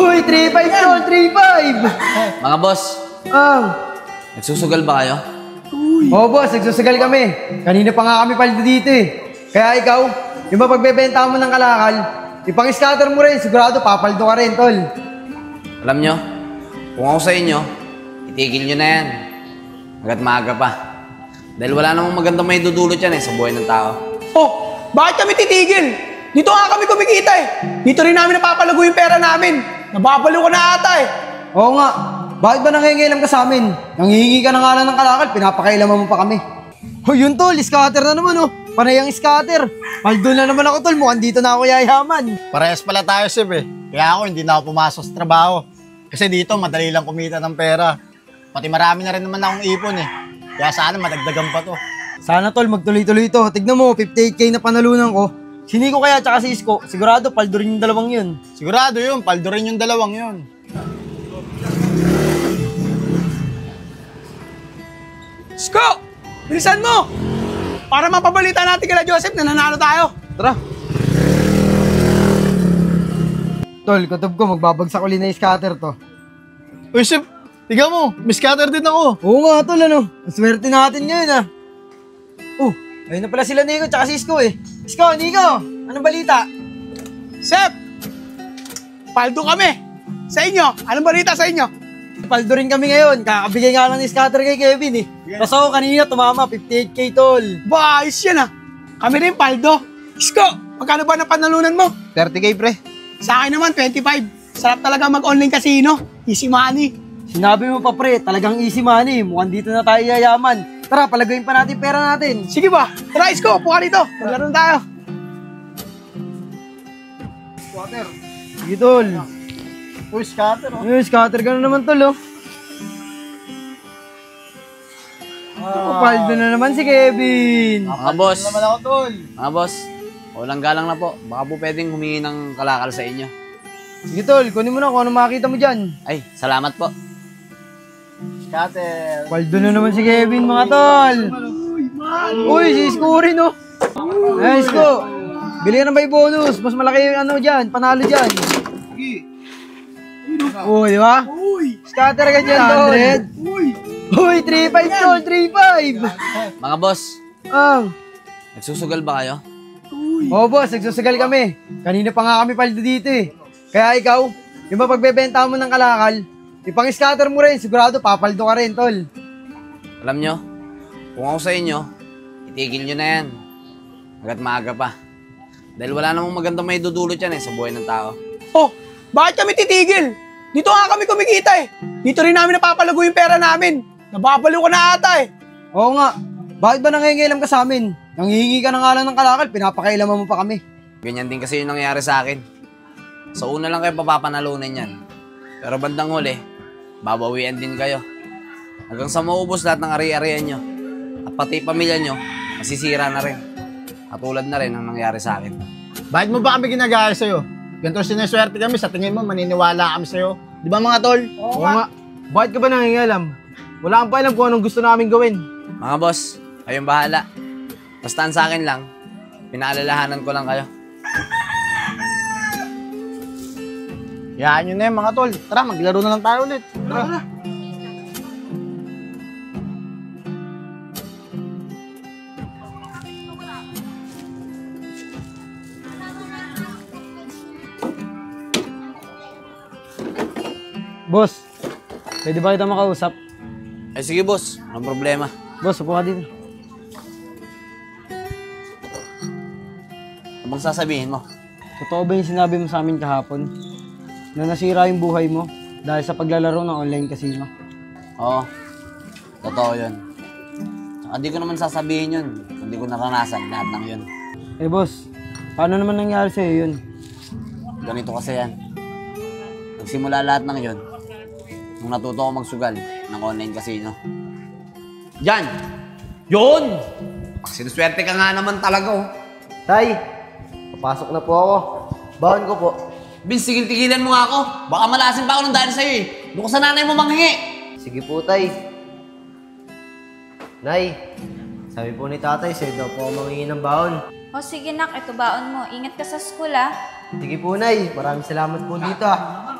Uy, 3-5 tol, 3-5! Mga boss, nagsusugal ba kayo? Oo boss, nagsusugal kami. Kanina pa nga kami paldo dito eh. Kaya ikaw, yung ba pagbebenta mo ng kalakal, ipang-scatter mo rin, sigurado papaldo ka rin tol. Alam nyo, kung ako sa inyo, itigil nyo na yan. Hanggat maaga pa. Dahil wala namang magandang may dudulot yan sa buhay ng tao. Oh, bakit kami titigil? Dito nga kami kumikita eh. Dito rin namin napapalago yung pera namin. Nababalo ko na ata eh. Oo nga, bakit ba nangingilam ka sa amin? Nanghihingi ka na nga lang ng kalakal, pinapakailaman mo pa kami. Oh, yun tol, scatter na naman oh. Panay ang scatter. Paldo na naman ako tol, mukhang dito na ako yayaman. Parehas pala tayo, Sib eh. Kaya ako hindi na ako pumasok sa trabaho. Kasi dito, madali lang kumita ng pera. Pati marami na rin naman akong ipon eh. Kaya sana madagdagan pa to. Sana tol, magtuloy-tuloy to. Tignan mo, 58K na panalunan ko. Si Nico kaya tsaka si Isko, sigurado paldo rin yung dalawang yun. Sigurado yun, paldo rin yung dalawang yun. Sko! Bilisan mo! Para mapabalita natin kila Joseph na nanalo tayo. Tara. Tol, kutob ko, magbabagsak uli na yung scatter to. Uy, Sib, tiga mo, may scatter din ako. Oo nga tol, ano? Ang swerte natin ngayon ah. Ayun na pala sila Nico tsaka si Isko eh. Isko, Nico, anong balita? Sep! Paldo kami! Sa inyo, anong balita sa inyo? Paldo rin kami ngayon, kakabigay nga lang ng scatter kay Kevin eh. Tapos ako kanina tumama, 58K tol. Ba, ayos yan ah. Kami rin paldo. Isko, magkano ba na panalunan mo? 30K pre. Sa akin naman, 25. Sarap talaga mag-online casino. Easy money. Sinabi mo pa pre, talagang easy money. Mukhang dito na tayo yayaman. Tara, palagayin pa natin pera natin. Sige ba? Tara, Isko, puka dito. Maglaro na tayo. Scatter. Sige tol. Uy, scatter oh. Scatter ka na naman tol oh. Paldo na naman si Kevin. Mga boss, Naman ako, tol. mga boss, walang galang na po. Baka po pwedeng humingi ng kalakal sa inyo. Sige tol, kunin mo na kung ano makita mo dyan. Ay, salamat po. Scatter. Paldo na naman si Kevin mga tol. Uy, si Isko rin oh. Ay, Isko. Bili ka ng buy bonus. Mas malaki yung ano dyan, panalo dyan. Uy, di ba? Uy! Scatter ka dyan tol. Uy! Uy, 3-5 tol, 3-5. Mga boss, nagsusugal ba kayo? Oo boss, nagsusugal kami. Kanina pa nga kami paldo dito eh. Kaya ikaw, yung ba pagbebenta mo ng kalakal, ipang-scatter mo rin, sigurado papaldo ka rin, tol. Alam nyo, kung ako sa inyo, itigil nyo na yan. Hanggat maaga pa. Dahil wala namang magandang may dudulot yan sa buhay ng tao. Oh, bakit kami titigil? Dito nga kami kumikita eh. Dito rin namin napapalago yung pera namin. Nababalo ko na ata eh. Oo nga, bakit ba nangingilam ka sa amin? Nanghihingi ka na nga lang ng kalakal, pinapakailaman mo pa kami. Ganyan din kasi yung nangyari sa akin. Sa una lang kayo papapanalunan yan. Pero bandang huli, babawian din kayo. Hanggang sa maubos lahat ng ari-arian nyo. At pati pamilya nyo, masisira na rin. Katulad na rin ang nangyari sa akin. Bakit mo ba kami ginagaya sa'yo? Ganito sinaswerte kami, sa tingin mo maniniwala kami sa'yo. Di ba mga tol? Oo nga, bakit ka ba nangingilam? Wala kang pa alam kung anong gusto namin gawin. Mga boss, kayong bahala. Basta ang sa akin lang, pinaalalahanan ko lang kayo. Yan yun na mga tol. Tara, maglaro na lang tayo ulit. Tara. Boss, pwede ba kita makausap? Eh sige boss, anong problema? Boss, upo ka dito. Ano bang sasabihin mo? Totoo ba yung sinabi mo sa amin kahapon? Na nasira yung buhay mo dahil sa paglalaro ng online casino? Oo, totoo yun. Tsaka di ko naman sasabihin yun kung di ko naranasan lahat ng yun. Eh boss, paano naman nangyari sa'yo yun? Ganito kasi yan. Nagsimula lahat ng yun nung natuto ako magsugal ng online casino. Yan! Yun! Sinuswerte ka nga naman talaga oh. Tay, papasok na po ako. Baon ko po. Vince, tigil-tigilan mo nga ako. Baka malasin pa ako ng dahil sa'yo eh. Doon ko sa nanay mo manghingi. Sige po, Tay. Nay, sabi po ni tatay, sa'yo daw po ako mangingi ng baon. O sige nak, ito baon mo. Ingat ka sa school ah. Sige po, Nay. Maraming salamat po dito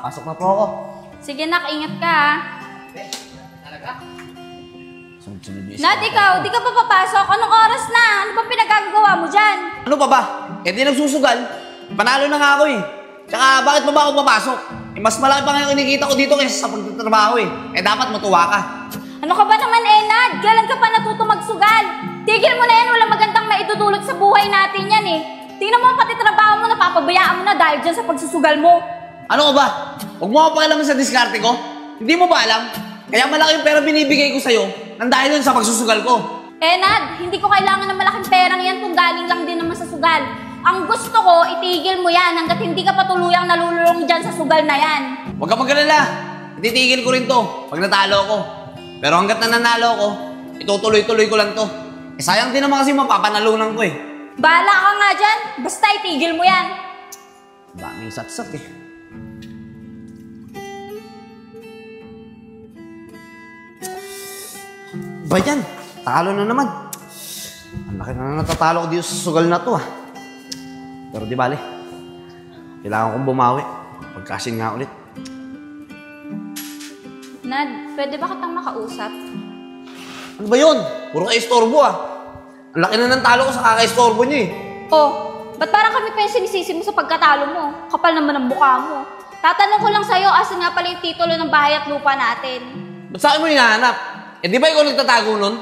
Pasok na po ako. Sige nak, ingat ka ha. Sunod-sunod yung Nad, ikaw, di ka pa papasok? Anong oras na? Ano bang pinagagawa mo dyan? Ano pa ba? Eh di nagsusugal. Panalo na nga ako eh. Tsaka bakit pa ba ako papasok? Eh mas malaki pa nga yung kinikita ko dito kaysa sa pagtatrabaho eh. Eh dapat matuwa ka. Ano ka ba naman Nad? Kailan ka pa natuto magsugal? Tigil mo na yan, walang magandang maitutulot sa buhay natin yan eh. Tingnan mo pati trabaho mo, napapabayaan mo na dahil dyan sa pagsusugal mo. Ano ka ba? Huwag mo ako pakialaman sa diskarte ko. Hindi mo ba alam? Kaya malaki yung pera binibigay ko sa'yo nang dahil dun sa pagsusugal ko. Nad, hindi ko kailangan ng malaking perang yan kung galing lang din naman sa sugal. Ang gusto ko, itigil mo yan hanggat hindi ka patuluyang nalululong dyan sa sugal na yan. Huwag ka mag-alala. Ititigil ko rin to pag natalo ko. Pero hanggat nananalo ko, itutuloy-tuloy ko lang to. Eh sayang din naman kasi mapapanalunan ko eh. Bahala ka nga dyan, basta itigil mo yan. Daming satsat eh. Ba yan? Talo na naman. Ang laki na natatalo ko dito sa sugal na to Pero di bale. Kailangan kong bumawi. Pagkasin nga ulit. Nad, pwede ba kitang makausap? Ano ba yun? Puro ka-istorbo Ang laki na ng talo ko sa kaka-istorbo niyo eh. Oh, ba't parang kami pa yung sinisisi mo sa pagkatalo mo? Kapal naman ang mukha mo. Tatanong ko lang sa'yo, asan nga pala yung titulo ng bahay at lupa natin? Ba't sa akin mo hinahanap? Eh di ba ikaw nagtatago nun?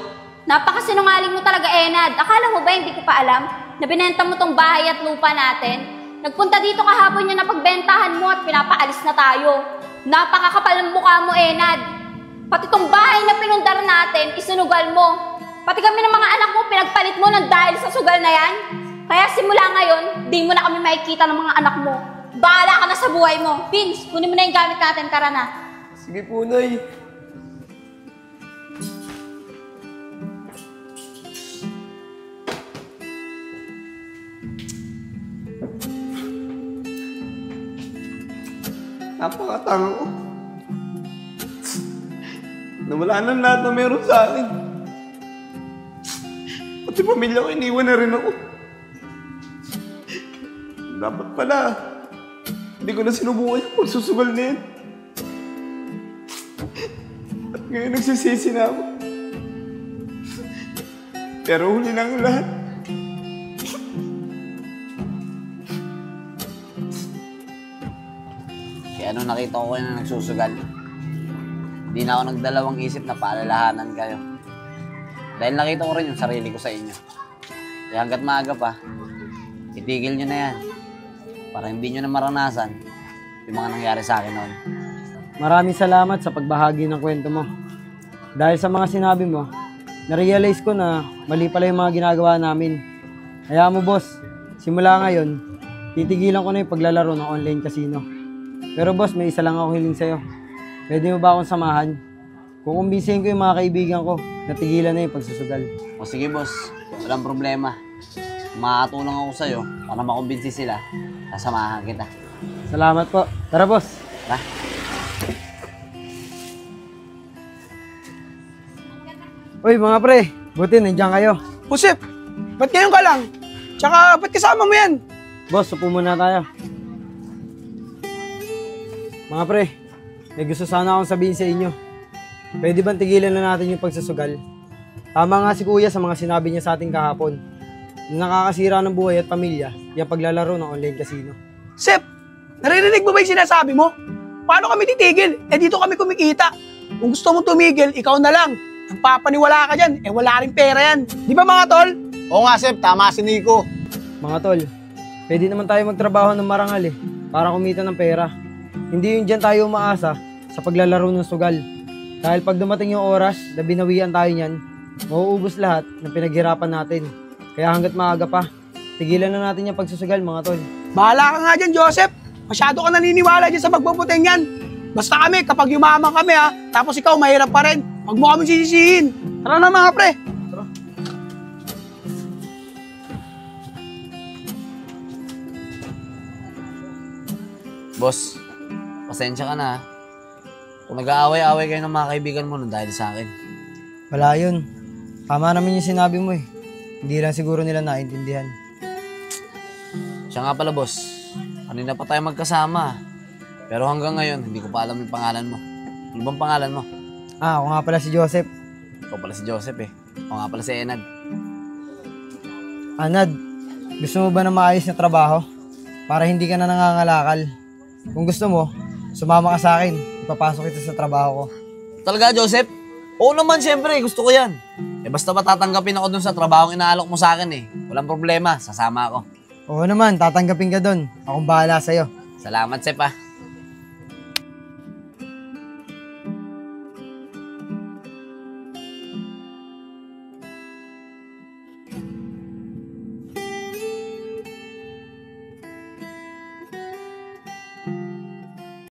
Napakasinungaling mo talaga, Nad. Akala mo ba hindi ko pa alam na binenta mo tong bahay at lupa natin? Nagpunta dito kahapon yung napagbentahan mo at pinapaalis na tayo. Napakakapal ng mukha mo, Nad. Pati tong bahay na pinundar natin, isunugal mo. Pati kami ng mga anak mo, pinagpalit mo ng dahil sa sugal na yan. Kaya simula ngayon, di mo na kami makikita ng mga anak mo. Bahala ka na sa buhay mo. Vince, kunin mo na yung gamit natin, tara na. Sige po, Nay. Napakatanga ko. Nawala na lahat na meron sa akin. Pati pamilya ko, iniwan na rin ako. Dapat pala, hindi ko na sinubukan yung pagsusugal na yan. At ngayon nagsisisi na ako. Pero huli na ang lahat. Kaya nung nakita ko kayo na nagsusugal, hindi na ako nagdalawang isip na paalalahanan kayo. Dahil nakita ko rin yung sarili ko sa inyo. Kaya hanggat maaga pa, itigil nyo na yan. Para hindi nyo na maranasan yung mga nangyari sa akin noon. Maraming salamat sa pagbahagi ng kwento mo. Dahil sa mga sinabi mo, na-realize ko na mali pala yung mga ginagawa namin. Kaya mo, boss, simula ngayon, titigilan ko na yung paglalaro ng online casino. Pero boss, may isa lang ako hiling sa'yo. Pwede mo ba akong samahan? Kukumbinsihin ko yung mga kaibigan ko na tigilan na yung pagsusugal. O sige boss, walang problema. Makakatulong ako sa'yo para makumbinsi sila. Sasamahan kita. Salamat po. Tara, boss. Tara. Uy, mga pre. Buti, nandiyan kayo. Pusip, ba't ngayon ka lang? Tsaka, ba't kasama mo yan? Boss, upo muna tayo. Mga pre, may gusto sana akong sabihin sa inyo. Pwede bang tigilan na natin yung pagsusugal? Tama nga si Kuya sa mga sinabi niya sa ating kahapon. Na nakakasira ng buhay at pamilya yung paglalaro ng online casino. Sep, naririnig mo ba yung sinasabi mo? Paano kami titigil? Eh dito kami kumikita. Kung gusto mong tumigil, ikaw na lang. Ang papaniwala ka dyan, eh wala rin pera yan. Di ba mga tol? Oo nga, Sep. Tama si Nico. Mga tol, pwede naman tayo magtrabaho ng marangal para kumita ng pera. Hindi yung dyan tayo umaasa sa paglalaro ng sugal. Dahil pag dumating yung oras na binawian tayo niyan, mauubos lahat ng pinaghirapan natin. Kaya hanggat maaga pa, tigilan na natin yung pagsusugal, mga tol. Bahala ka nga dyan, Joseph. Masyado ka naniniwala dyan sa magbubuteng yan. Basta kami, kapag yumaman kami tapos ikaw mahirap pa rin, huwag mo kami sisisihin. Tara na mga pre. Tara. Boss, pasensya ka na. Kung nag-aaway-aaway kayo ng mga kaibigan mo dahil sa akin. Wala yun. Tama naman yung sinabi mo Hindi lang siguro nila naintindihan. Siya nga pala, boss. kanina pa tayo magkasama. Pero hanggang ngayon, hindi ko pa alam yung pangalan mo. Ano bang pangalan mo? Ako nga pala si Joseph. Ikaw pala si Joseph eh. Ako nga pala si Enad. Anad, gusto mo ba na maayos na trabaho? Para hindi ka na nangangalakal. Kung gusto mo, sumama ka sa akin. Ipapasok kita sa trabaho ko. Talaga, Joseph? Oo naman, siyempre. Gusto ko yan. Eh, basta ba tatanggapin ako dun sa trabaho inaalok mo sa akin eh. Walang problema. Sasama ako. Oo naman, tatanggapin ka doon. Akong bahala sa'yo. Salamat, Sep ah.